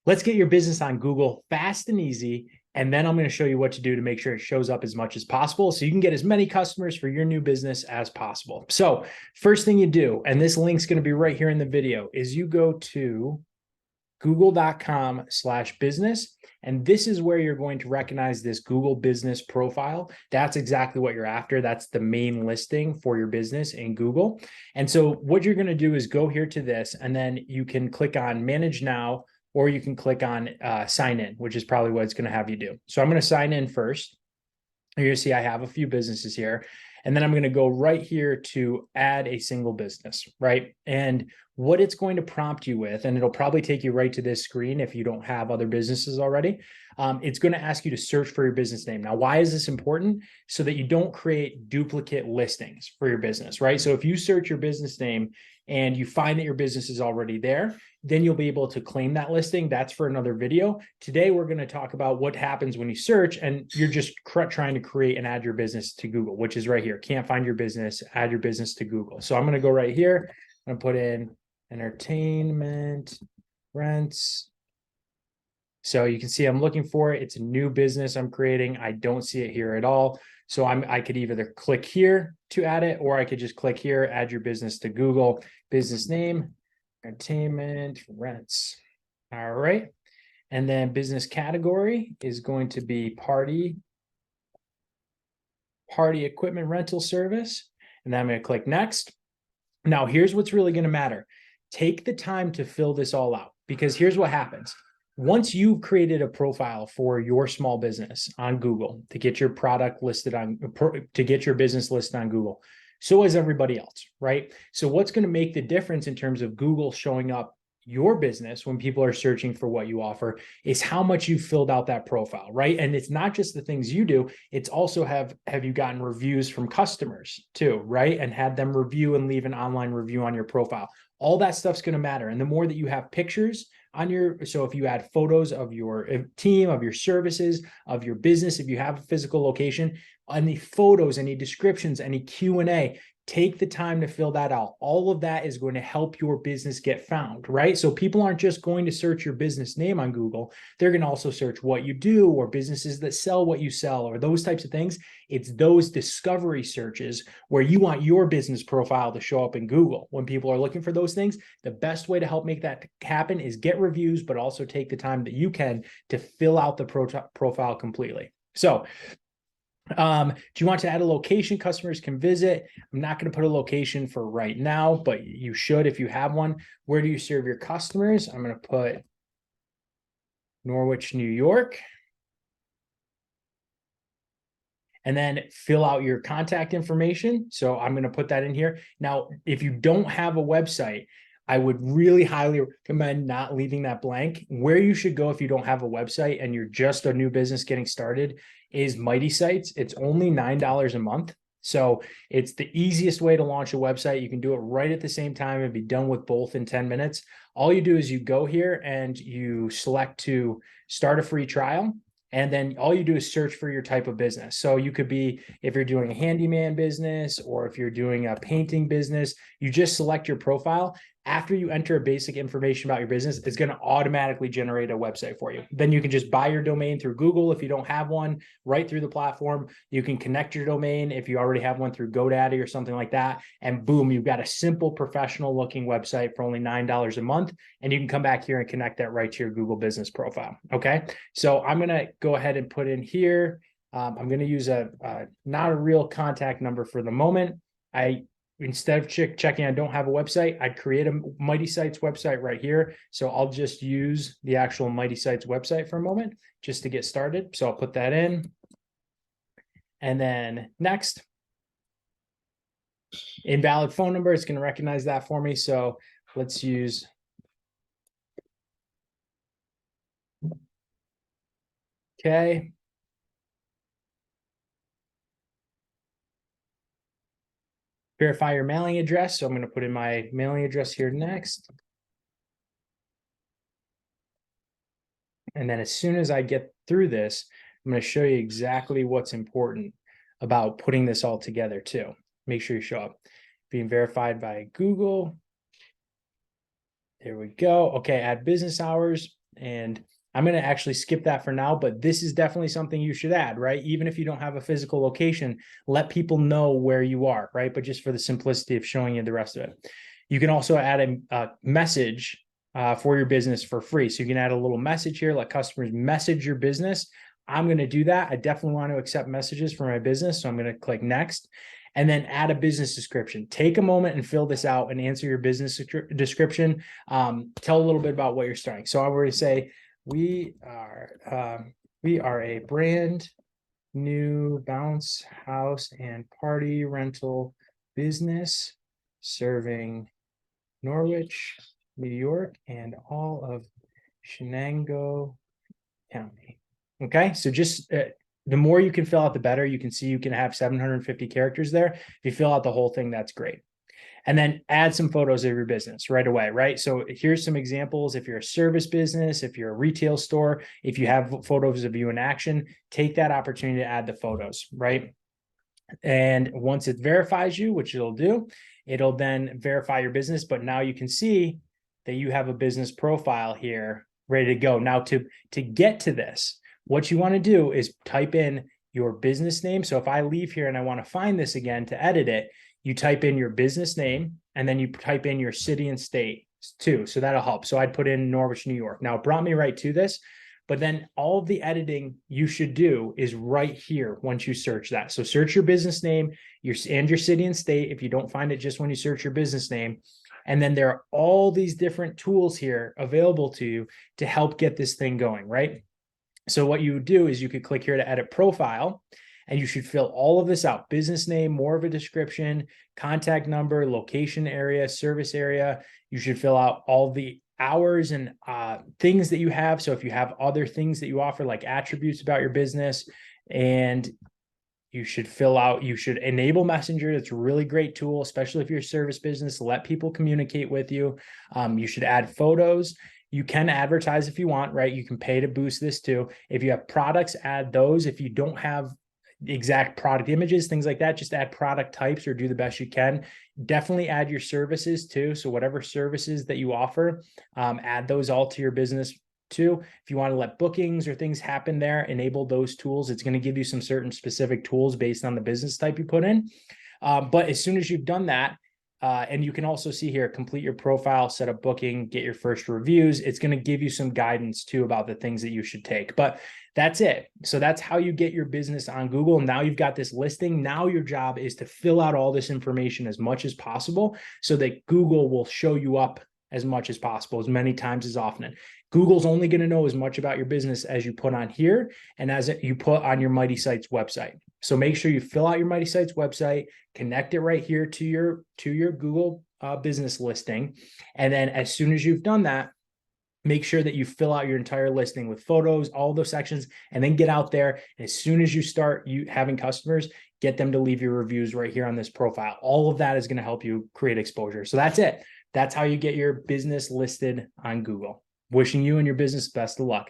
Let's get your business on Google fast and easy. And then I'm going to show you what to do to make sure it shows up as much as possible so you can get as many customers for your new business as possible. So first thing you do, and this link's going to be right here in the video, is you go to google.com/business. And this is where you're going to recognize this Google business profile. That's exactly what you're after. That's the main listing for your business in Google. And so what you're going to do is go here to this, and then you can click on manage now, or you can click on sign in, which is probably what it's going to have you do. So I'm going to sign in first. You're going to see I have a few businesses here. And then I'm going to go right here to add a single business, right? And what it's going to prompt you with, and it'll probably take you right to this screen if you don't have other businesses already. It's going to ask you to search for your business name. Now, why is this important? So that you don't create duplicate listings for your business, right? So if you search your business name and you find that your business is already there, then you'll be able to claim that listing. That's for another video. Today, we're going to talk about what happens when you search and you're just trying to create and add your business to Google, which is right here. Can't find your business, add your business to Google. So I'm going to go right here. I'm going to put in entertainment rents. So you can see I'm looking for it. It's a new business I'm creating. I don't see it here at all. So I could either click here to add it, or I could just click here, add your business to Google. Business name, entertainment rents. All right. And then business category is going to be party equipment rental service. And then I'm going to click next. Now, here's what's really going to matter. Take the time to fill this all out, because here's what happens. Once you've created a profile for your small business on Google to get your product listed on, to get your business listed on Google, so is everybody else, right? So what's going to make the difference in terms of Google showing up your business when people are searching for what you offer is how much you filled out that profile, right? And it's not just the things you do, it's also have you gotten reviews from customers too, right? And had them review and leave an online review on your profile. All that stuff's going to matter. And the more that you have pictures on your, so if you add photos of your team, of your services, of your business, if you have a physical location, any photos, any descriptions, any Q&A, take the time to fill that out. All of that is going to help your business get found, right? So people aren't just going to search your business name on Google. They're going to also search what you do, or businesses that sell what you sell, or those types of things. It's those discovery searches where you want your business profile to show up in Google. When people are looking for those things, the best way to help make that happen is get reviews, but also take the time that you can to fill out the profile completely. So do you want to add a location customers can visit? I'm not going to put a location for right now, but you should if you have one. Where do you serve your customers? I'm going to put Norwich, New York. And then fill out your contact information. So I'm going to put that in here. Now, if you don't have a website, I would really highly recommend not leaving that blank. Where you should go if you don't have a website and you're just a new business getting started is Mighty Sites. It's only $9 a month. So it's the easiest way to launch a website. You can do it right at the same time and be done with both in 10 minutes. All you do is you go here and you select to start a free trial. And then all you do is search for your type of business. So you could be, if you're doing a handyman business, or if you're doing a painting business, you just select your profile. After you enter basic information about your business, it's going to automatically generate a website for you. Then you can just buy your domain through Google if you don't have one, right through the platform. You can connect your domain if you already have one through GoDaddy or something like that. And boom, you've got a simple professional looking website for only $9 a month. And you can come back here and connect that right to your Google business profile. Okay. So I'm going to go ahead and put in here. I'm going to use not a real contact number for the moment. Instead of checking I don't have a website, I'd create a Mighty Sites website right here. So I'll just use the actual Mighty Sites website for a moment just to get started. So I'll put that in. And then next, invalid phone number, it's going to recognize that for me. So let's use okay. Verify your mailing address. So I'm going to put in my mailing address here next. And then as soon as I get through this, I'm going to show you exactly what's important about putting this all together too. Make sure you show up. Being verified by Google. There we go. Okay, add business hours. And I'm going to actually skip that for now, but this is definitely something you should add, right? Even if you don't have a physical location, let people know where you are, right? But just for the simplicity of showing you the rest of it. You can also add a message for your business for free. So you can add a little message here, let customers message your business. I'm going to do that. I definitely want to accept messages for my business. So I'm going to click next and then add a business description. Take a moment and fill this out and answer your business description. Tell a little bit about what you're starting. So I were to say, we are a brand new bounce house and party rental business serving Norwich, New York, and all of Shenango County. Okay, so just the more you can fill out, the better. You can see you can have 750 characters there. If you fill out the whole thing, that's great. And then add some photos of your business right away, right? So here's some examples. If you're a service business, if you're a retail store, if you have photos of you in action, take that opportunity to add the photos, right? And once it verifies you, which it'll do, it'll then verify your business. But now you can see that you have a business profile here ready to go. Now to get to this, what you want to do is type in your business name. So if I leave here and I want to find this again to edit it, you type in your business name and then you type in your city and state too. So that'll help. So I'd put in Norwich, New York. Now it brought me right to this, but then all of the editing you should do is right here once you search that. So search your business name and your city and state. If you don't find it just when you search your business name, and then there are all these different tools here available to you to help get this thing going, right? So what you would do is you could click here to edit profile, and you should fill all of this out. Business name, more of a description, contact number, location area, service area. You should fill out all the hours and things that you have. So if you have other things that you offer, like attributes about your business, and you should enable Messenger. It's a really great tool, especially if you're a service business, let people communicate with you. You should add photos. You can advertise if you want, right? You can pay to boost this too. If you have products, add those. If you don't have exact product images, things like that, just add product types or do the best you can. Definitely add your services too. So whatever services that you offer, add those all to your business too. If you want to let bookings or things happen there, enable those tools. It's going to give you some certain specific tools based on the business type you put in. But as soon as you've done that, and you can also see here, complete your profile, set up booking, get your first reviews. It's going to give you some guidance too about the things that you should take. But that's it. So that's how you get your business on Google. Now you've got this listing. Now your job is to fill out all this information as much as possible so that Google will show you up as much as possible, as many times as often. Google's only going to know as much about your business as you put on here and as you put on your Mighty Sites website. So make sure you fill out your Mighty Sites website, connect it right here to your Google business listing. And then as soon as you've done that, make sure that you fill out your entire listing with photos, all those sections, and then get out there. And as soon as you start having customers, get them to leave your reviews right here on this profile. All of that is going to help you create exposure. So that's it. That's how you get your business listed on Google. Wishing you and your business best of luck.